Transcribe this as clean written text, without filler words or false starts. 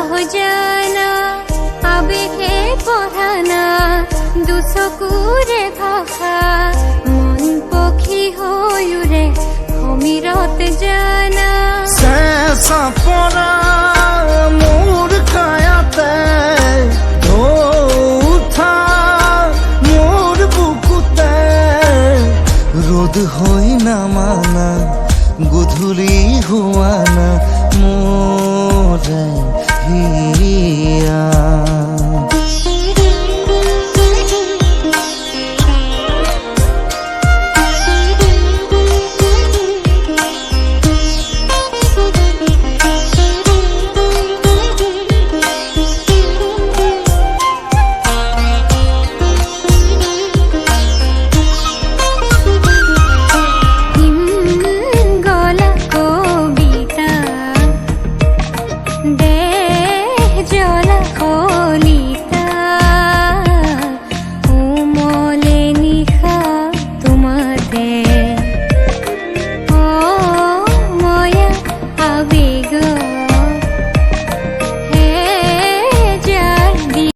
হৈ জানা আবেগে পঢ়ানা দুচকুৰে ভাষা মন পক্ষী হৈ উৰে সমীৰত জানা চেঁচা পৰা মোৰ কায়াতে উঠা মোৰ বুকুতে রোদ হই নামানা গধূলি হোৱানা মোৰে হিয়া